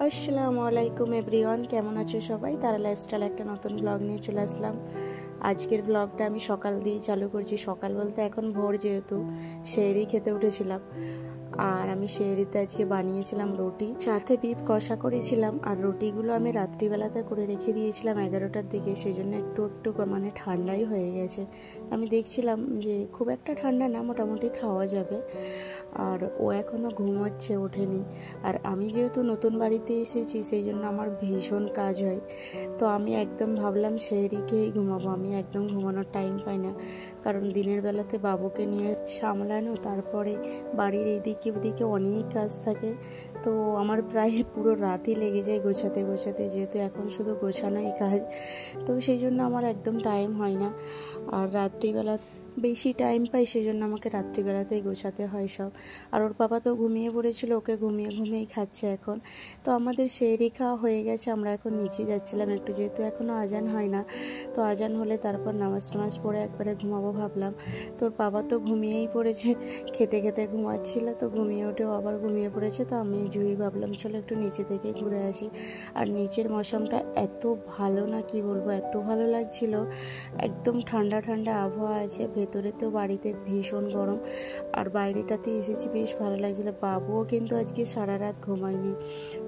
আসসালামু আলাইকুম এভরিওয়ান, কেমন আছো সবাই? তারা লাইফস্টাইল একটা নতুন ব্লগ নিয়ে চলে আসলাম। আজকের ব্লগটা আমি সকাল দিয়েই চালু করছি। সকাল বলতে এখন ভোর, যেহেতু সেহরি খেতে উঠেছিলাম। আর আমি সেহরিতে আজকে বানিয়েছিলাম রুটি, সাথে বিফ কষা করেছিলাম। আর রুটিগুলো আমি রাত্রিবেলাতে করে রেখে দিয়েছিলাম 11টার দিকে, সেই জন্য একটু একটু মানে ঠান্ডাই হয়ে গেছে। আমি দেখছিলাম যে খুব একটা ঠান্ডা না, মোটামুটি খাওয়া যাবে। আর ও এখনও ঘুমোচ্ছে, ওঠেনি। আর আমি যেহেতু নতুন বাড়িতে এসেছি, সেই জন্য আমার ভীষণ কাজ হয়। তো আমি একদম ভাবলাম সেহরি খেয়েই ঘুমাবো। আমি একদম ঘুমানোর টাইম পাই না, কারণ দিনের বেলাতে বাবুকে নিয়ে সামলানো, তারপরে বাড়ির এইদিকে ওদিকে অনেক কাজ থাকে। তো আমার প্রায় পুরো রাতই লেগে যায় গোছাতে গোছাতে, যেহেতু এখন শুধু গোছানোই কাজ। তো সেই জন্য আমার একদম টাইম হয় না। আর রাত্রিবেলা বেশি টাইম পাই, সেই জন্য আমাকে রাত্রিবেলাতেই গোছাতে হয় সব। আর ওর বাবা তো ঘুমিয়ে পড়েছিল, ওকে ঘুমিয়েই খাচ্ছে এখন। তো আমাদের সেহরি খাওয়া হয়ে গেছে। আমরা এখন নিচে যাচ্ছিলাম একটু, যেহেতু এখনও আজান হয় না। তো আজান হলে তারপর নামাজ টামাজ পড়ে একবারে ঘুমাবো ভাবলাম। তোর বাবা তো ঘুমিয়েই পড়েছে, খেতে খেতে ঘুমাচ্ছিল। তো ঘুমিয়ে উঠেও আবার ঘুমিয়ে পড়েছে। তো আমি জুই ভাবলাম চলো একটু নিচে থেকে ঘুরে আসি। আর নিচের মৌসুমটা এত ভালো না, কি বলবো, এত ভালো লাগছিল। একদম ঠান্ডা ঠান্ডা আবহাওয়া আছে, ভেতরে তো বাড়িতে ভীষণ গরম। আর বাইরেটাতে এসেছি, বেশ ভালো লাগছিল। বাবুও কিন্তু আজকে সারা রাত ঘুমায়নি,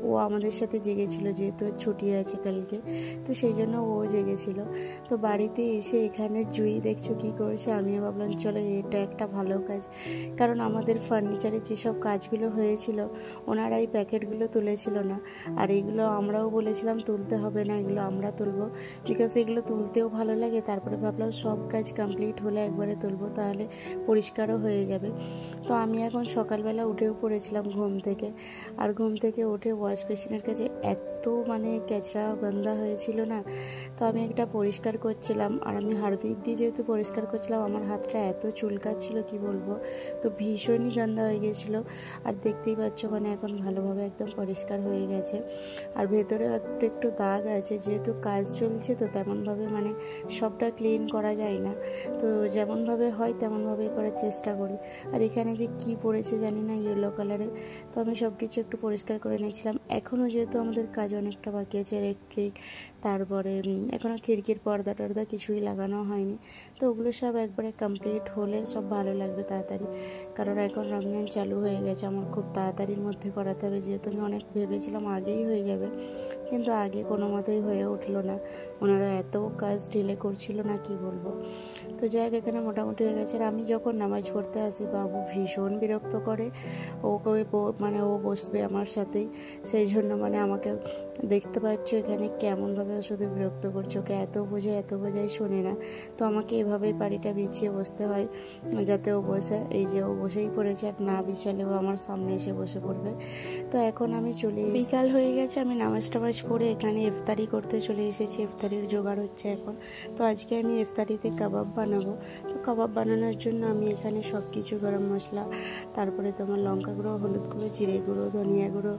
ও আমাদের সাথে জেগেছিল, যেহেতু ছুটি আছে কালকে। তো সেই জন্য ও জেগেছিল। তো বাড়িতে এসে এখানে জুই দেখছো কি করছে। আমিও ভাবলাম চলো এটা একটা ভালো কাজ, কারণ আমাদের ফার্নিচারের যেসব কাজগুলো হয়েছিল ওনারা এই প্যাকেটগুলো তুলেছিল না। আর এগুলো আমরাও বলেছিলাম তুলতে হবে না, এগুলো আমরা তুলবো, বিকজ এগুলো তুলতেও ভালো লাগে। তারপরে ভাবলাম সব কাজ কমপ্লিট হলে একবারে তুলবো, তাহলে পরিষ্কারও হয়ে যাবে। তো আমি এখন সকালবেলা উঠেও পড়েছিলাম ঘুম থেকে। আর ঘুম থেকে উঠে ওয়াশ বেসিনের কাছে এত মানে ক্যাচড়া গন্ধা হয়েছিল না। তো আমি একটা পরিষ্কার করছিলাম, আর আমি হারপিক দিয়ে যেহেতু পরিষ্কার করছিলাম, আমার হাতটা এত চুলকাচ্ছিল কি বলবো। তো ভীষণই গন্ধা হয়ে গেছিলো। আর দেখতেই পাচ্ছ মানে এখন ভালোভাবে একদম পরিষ্কার হয়ে গেছে। আর ভেতরে একটু একটু দাগ আছে, যেহেতু কাজ চলছে তো তেমনভাবে মানে সবটা ক্লিন করা যায় না। তো যেমনভাবে হয় তেমনভাবেই করার চেষ্টা করি। আর এখানে যে কি পড়েছে জানি না, ইয়েলো কালারের। তো আমি সব কিছু একটু পরিষ্কার করে নিয়েছিলাম। এখনও যেহেতু আমাদের কাজ অনেকটা বাকি আছে, ইলেকট্রিক, তারপরে এখনও খিড়কির পর্দা টর্দা কিছুই লাগানো হয়নি। তো ওগুলো সব একবারে কমপ্লিট হলে সব ভালো লাগবে তাড়াতাড়ি, কারণ এখন রমজান চালু হয়ে গেছে। আমার খুব তাড়াতাড়ির মধ্যে করাতে হবে, যেহেতু আমি অনেক ভেবেছিলাম আগেই হয়ে যাবে, কিন্তু আগে কোনো মতেই হয়ে উঠলো না। ওনারা এত কাজ ডিলে করছিল না, কি বলবো। তো যাই হোক, এখানে মোটামুটি হয়ে গেছে। আর আমি যখন নামাজ পড়তে আসি, বাবু ভীষণ বিরক্ত করে। মানে ও বসবে আমার সাথেই, সেই জন্য মানে আমাকে দেখতে পাচ্ছ এখানে কেমনভাবে শুধু বিরক্ত করছে। ওকে এত বোঝাই শোনে না। তো আমাকে এভাবেই বাড়িটা বিছিয়ে বসতে হয়, যাতে ও বসে। এই যে ও বসেই পড়েছে, আর না বিছালে ও আমার সামনে এসে বসে পড়বে। তো এখন আমি বিকাল হয়ে গেছে, আমি নামাজ টামাজ পড়ে এখানে ইফতারি করতে চলে এসেছি। ইফতারির জোগাড় হচ্ছে এখন। তো আজকে আমি ইফতারিতে কাবাব বানাবো। তো কাবাব বানানোর জন্য আমি এখানে সব কিছু গরম মশলা, তারপরে তোমার লঙ্কা গুঁড়ো, হলুদ গুঁড়ো, জিরে গুঁড়ো, ধনিয়া গুঁড়ো,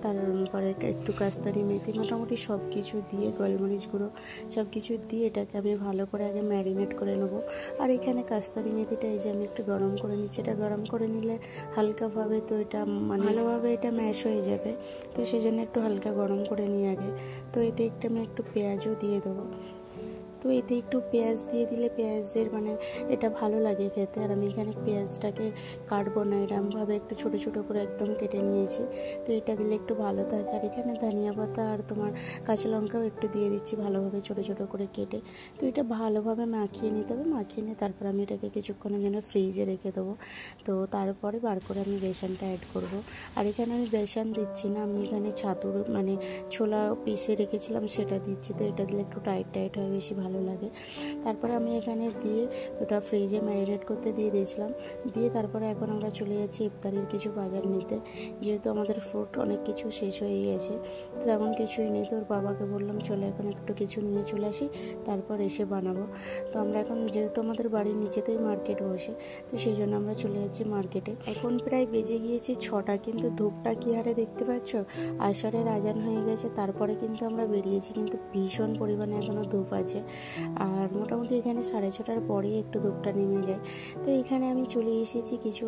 তারপরে একটু কাস্তারি মেথি, মোটামুটি সব কিছু দিয়ে, গোলমরিচ গুঁড়ো সব কিছু দিয়ে এটাকে আমি ভালো করে আগে ম্যারিনেট করে নেবো। আর এখানে কাস্তারি মেথিটা এই যে আমি একটু গরম করে নিচ্ছি। এটা গরম করে নিলে হালকাভাবে তো এটা মানে ভালোভাবে এটা ম্যাশ হয়ে যাবে। তো সেই জন্য একটু হালকা গরম করে নিই আগে। তো এতে আমি একটু পেঁয়াজও দিয়ে দেবো। তো এতে একটু পেঁয়াজ দিয়ে দিলে পেঁয়াজের মানে এটা ভালো লাগে খেতে। আর আমি এখানে পেঁয়াজটাকে কাটবো না, এরমভাবে একটু ছোটো ছোটো করে একদম কেটে নিয়েছি। তো এটা দিলে একটু ভালো থাকে। আর এখানে ধনিয়া পাতা আর তোমার কাঁচা লঙ্কাও একটু দিয়ে দিচ্ছি ভালোভাবে ছোটো ছোটো করে কেটে। তো এটা ভালোভাবে মাখিয়ে নিতে হবে। মাখিয়ে নিয়ে তারপর আমি এটাকে কিছুক্ষণের জন্য ফ্রিজে রেখে দেবো। তো তারপরে বার করে আমি বেসনটা অ্যাড করব। আর এখানে আমি বেসন দিচ্ছি না, আমি এখানে ছাতুর মানে ছোলা পিষে রেখেছিলাম সেটা দিচ্ছি। তো এটা দিলে একটু টাইট টাইট হয়, বেশি ভালো লাগে। তারপরে আমি এখানে দিয়ে ওটা ফ্রিজে ম্যারিনেট করতে দিয়ে দিয়েছিলাম। দিয়ে তারপরে এখন আমরা চলে যাচ্ছি ইফতারির কিছু বাজার নিতে, যেহেতু আমাদের ফ্রুট অনেক কিছু শেষ হয়ে গেছে। তো তেমন কিছুই নেই। তো ওর বাবাকে বললাম চলে এখন একটু কিছু নিয়ে চলে আসি, তারপর এসে বানাবো। তো আমরা এখন, যেহেতু আমাদের বাড়ির নিচেতেই মার্কেট বসে, তো সেই জন্য আমরা চলে যাচ্ছি মার্কেটে। এখন প্রায় বেজে গিয়েছে 6টা, কিন্তু ধূপটা কি হারে দেখতে পাচ্ছ, আসরের আজান হয়ে গেছে। তারপরে কিন্তু আমরা বেরিয়েছি, কিন্তু ভীষণ পরিমাণে এখনও ধূপ আছে। আর মোটামুটি এখানে 6:30টার পরেই একটু ধূপটা নেমে যায়। তো এখানে আমি চলে এসেছি, কিছু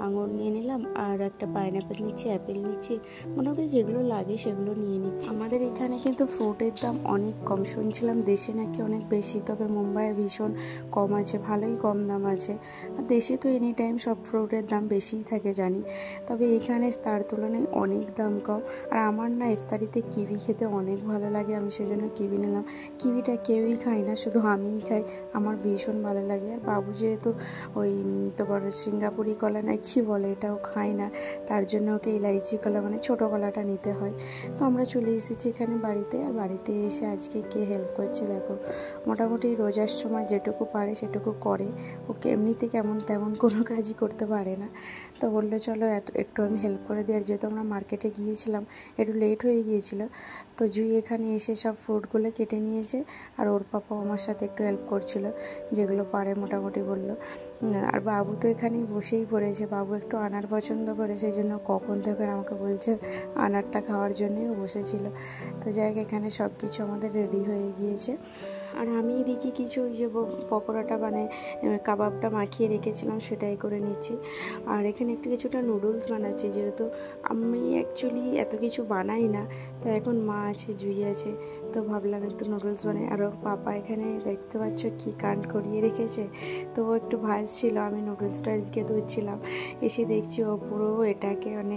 আঙুর নিয়ে নিলাম আর একটা পাইনঅ্যাপেল নিচ্ছি, অ্যাপেল নিচ্ছি, মোটামুটি যেগুলো লাগে সেগুলো নিয়ে নিচ্ছি। আমাদের এখানে কিন্তু ফ্রুটের দাম অনেক কম, শুনছিলাম দেশে নাকি অনেক বেশি, তবে মুম্বাইয়ে ভীষণ কম আছে, ভালোই কম দাম আছে। আর দেশে তো এনি টাইম সব ফ্রুটের দাম বেশিই থাকে জানি, তবে এখানে তার তুলনায় অনেক দাম কম। আর আমার না ইফতারিতে কিউই খেতে অনেক ভালো লাগে, আমি সেজন্য কিউই নিলাম। কিউইটা কেউই খায় না, শুধু আমিই খাই, আমার ভীষণ ভালো লাগে। আর বাবু যেহেতু ওই তোমার সিঙ্গাপুরি কলা না কি বলে এটাও খায় না, তার জন্য ওকে ইলাইচি কলা মানে ছোটো কলাটা নিতে হয়। তো আমরা চলে এসেছি এখানে বাড়িতে। আর বাড়িতে এসে আজকে কে হেল্প করছে দেখো, মোটামুটি রোজার সময় যেটুকু পারে সেটুকু করে, ওকে এমনিতে কেমন তেমন কোনো কাজই করতে পারে না। তো বললো চলো একটু আমি হেল্প করে দিই। আর যেহেতু আমরা মার্কেটে গিয়েছিলাম একটু লেট হয়ে গিয়েছিল, তো জুই এখানে এসে সব ফ্রুটগুলো কেটে নিয়েছে, আর ওর পাপাও আমার সাথে একটু হেল্প করছিল, যেগুলো পারে মোটামুটি বললো। আর বাবু তো এখানেই বসেই পড়েছে, বাবু একটু আনার পছন্দ করে, সেই জন্য কখন থেকে আমাকে বলছে আনারটা খাওয়ার জন্যই ও বসেছিল। তো যাই হোক, এখানে সব কিছু আমাদের রেডি হয়ে গিয়েছে। আর আমি এদিকে কিছু ওই যে পকোড়াটা মানে কাবাবটা মাখিয়ে রেখেছিলাম সেটাই করে নিচ্ছি। আর এখানে একটু কিছুটা নুডলস বানাচ্ছি, যেহেতু আমি অ্যাকচুয়ালি এত কিছু বানাই না, তো এখন মা আছে, জুই আছে, তো ভাবলাম একটু নুডলস বানাই। আর ওর পাপা এখানে দেখতে পাচ্ছ কি কাণ্ড করিয়ে রেখেছে, তো ও একটু ভাজছিল, আমি নুডলসটা এদিকে ধুচ্ছিলাম, এসে দেখছি ও পুরো এটাকে মানে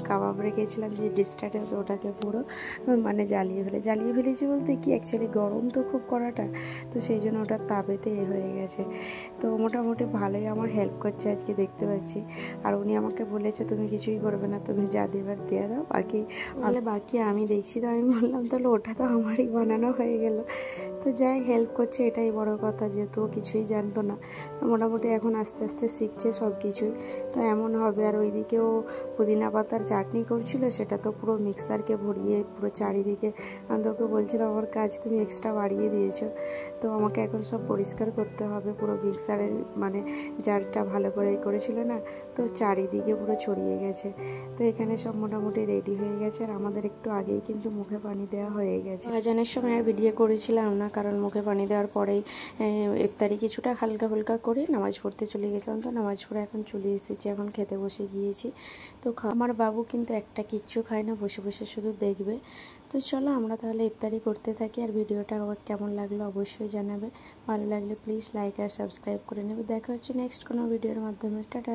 কাবাব রেখেছিলাম যে ডিশটাতে, ওটাকে পুরো মানে জ্বালিয়ে ফেলেছি বলতে কি, অ্যাকচুয়ালি গরম তো খুব কড়াটা, তো সেই জন্য ওটা তাপেতে হয়ে গেছে। তো মোটামুটি ভালোই আমার হেল্প করছে আজকে দেখতে পাচ্ছি। আর উনি আমাকে বলেছে তুমি কিছুই করবে না, তুমি যা দেবার দিয়ে দাও, বাকি আমি দেখছি। তো আমি বললাম তাহলে ওটা তো আমারই বানানো হয়ে গেল। তো যাই হেল্প করছে, এটাই বড় কথা, যেহেতু ও কিছুই জানতো না, তো মোটামুটি এখন আস্তে আস্তে শিখছে সব কিছুই। তো এমন হবে। আর ওইদিকেও পুদিনা পাতার চাটনি করছিল, সেটা তো পুরো মিক্সারকে ভরিয়ে পুরো চারিদিকে, আমি তোকে বলছিলাম আমার কাজ তুমি এক্সট্রা বাড়িয়ে দিয়েছো। তো আমাকে এখন সব পরিষ্কার করতে হবে, পুরো মিক্সারের মানে জারটা ভালো করে করেছিল না, তো চারিদিকে পুরো ছড়িয়ে গেছে। তো এখানে সব মোটামুটি রেডি হয়ে গেছে। আর আমাদের একটু আগেই কিন্তু মুখে পানি দেওয়া হয়ে গেছে। আজানের সময় আর ভিডিও করেছিলাম না, কারণ মুখে পানি দেওয়ার পরেই ইফতারি কিছুটা হালকা ফুলকা করে নামাজ পড়তে চলে গেছিলাম। তো নামাজ পড়ে এখন চলে এসেছি, এখন খেতে বসে গিয়েছি। তো আমার বাবু কিন্তু একটা কিচ্ছু খায় না, বসে বসে শুধু দেখবে। তো চলো আমরা তাহলে ইফতারি করতে থাকি। আর ভিডিওটা কেমন লাগলো অবশ্যই জানাবে, ভালো লাগলে প্লিজ লাইক আর সাবস্ক্রাইব করে নেবে। দেখা হচ্ছে নেক্সট কোনো ভিডিওর মাধ্যমে। টাটা।